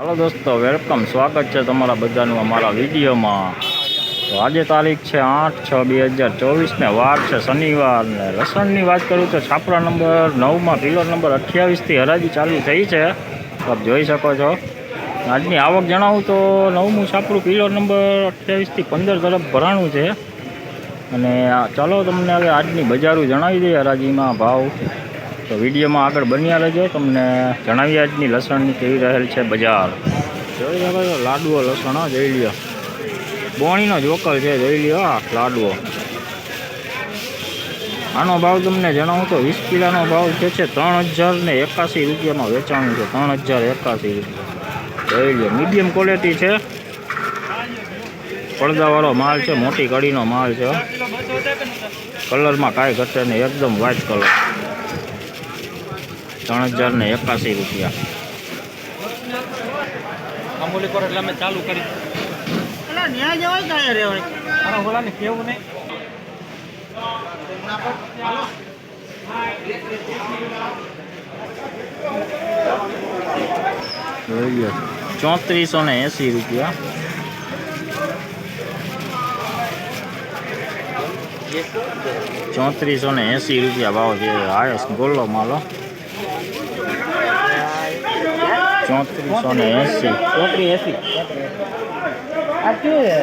Hello दोस्तों, welcome. स्वागत है तमारा बधानु अमारा विडियो में। तो आज तारीख है 8/6/2024 ने वार है शनिवार ने लसण की बात करूँ तो छापरा नंबर 9 में पिलर नंबर 28 थी हराजी चालू थी है। आप जोई सको छो। आजनी आवक जणावुं तो 9मुं छापरू पिलर नंबर 28 थी 15 तरफ भराणुं है। अने चलो तमने हवे आजनी बजारू जणावी दઈએ हराजी में भाव। तो विडियो में आगे बनिया रहो, तमने जणावीए आजनी लसण केवी रहेल छे बजार। जोई શકો છો લાડવો લસણ જોઈ લ્યો, બોણીનો જોકલ છે જોઈ લ્યો। આ લાડવો આનો ભાવ તમને જણાવું તો 20 કિલોનો ભાવ છે 3081 રૂપિયામાં વેચાણું છે। 3081 રૂપિયા જોઈ લ્યો। મીડિયમ ક્વોલિટી છે, પડદાવાળો માલ છે, મોટી કડીનો માલ છે। કલરમાં કાંઈ ઘટે નહીં, એકદમ વ્હાઇટ કલર। 3081 રૂપિયા। અમૂલી પર એટલે અમે ચાલુ કરી એટલે ન્યા જવાય કાંઈ રહેવાય આનો ઓલાને કેવું નહીં જોઈએ 3480 રૂપિયા। 3480 રૂપિયા ભાવ છે। હાઈએસ્ટ ગોલ્લો માલો 3480 આ કેવું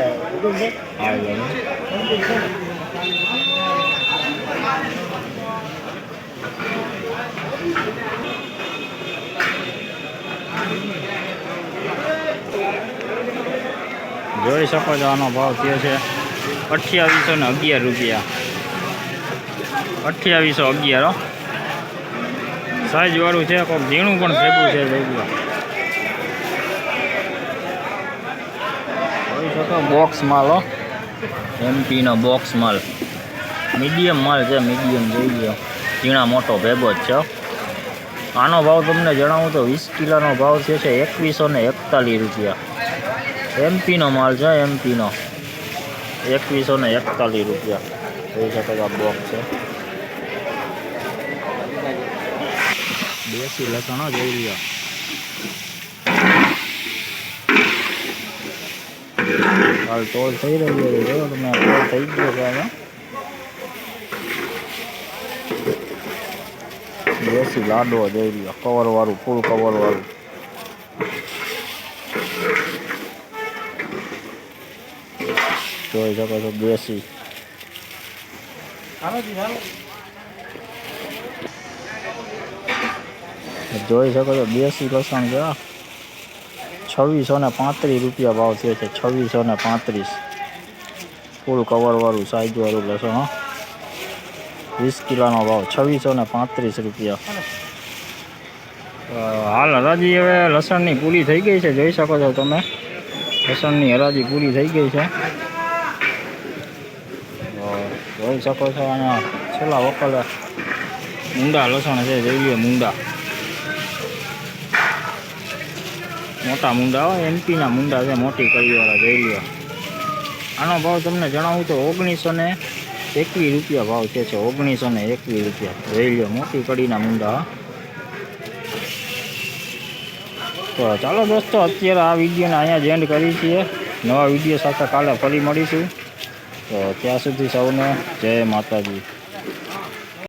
જોઈ શકો છો। આનો ભાવ થયો છે 2811 રૂપિયા। 2811 સાઈઝ વાળું છે, કોઈક ઝીણું પણ ભેગું છે। જોઈ શકો બોક્સ માલ, એમપીનો બોક્સ માલ, મીડિયમ માલ છે, મીડિયમ જોઈ લો। ઝીણા મોટો ભેગો જ છે। આનો ભાવ તમને જણાવું તો 20 કિલોનો ભાવ છે 2141 રૂપિયા। એમપીનો માલ છે, એમપીનો 2141 રૂપિયા જોઈ શકો છો। આ બોક્સ છે, દેશી લસણ જોઈ લ્યો। હાલ તોલ થઈ રહ્યો છે, જો તમે તોલ થઈ ગયો છે। આમાં દેશી લાડવો જોઈ લ્યો, કવર વાળું, ફૂલ કવર વાળું। જોઈ શકો છો દેશી। જોઈ શકો છો દેશી લસણ છે। 2635 રૂપિયા ભાવ છે 2635 ફૂલ કવર વાળું સાઈઝ વાળું લસણ। 20 કિલોનો ભાવ 2635 રૂપિયા। હાલ હરાજી હવે લસણની પૂરી થઈ ગઈ છે, જોઈ શકો છો તમે। લસણની હરાજી પૂરી થઈ ગઈ છે, જોઈ શકો છો। અહીંયા છેલ્લા વકલે મૂંડા લસણ છે, જોઈ લો મૂંડા, મોટા મૂંડા હોય, એમપીના મૂંડા છે, મોટી કળીવાળા જોઈ લો। આનો ભાવ તમને જણાવું તો 1921 રૂપિયા ભાવ છે 1921 રૂપિયા જોઈ લો। મોટી કડીના મૂંડા। તો ચાલો દોસ્તો, અત્યારે આ વિડીયોને અહીંયા જ એન્ડ કરી છીએ। નવા વિડીયો સાથે કાલે ફરી મળીશું। તો ત્યાં સુધી સૌને જય માતાજી।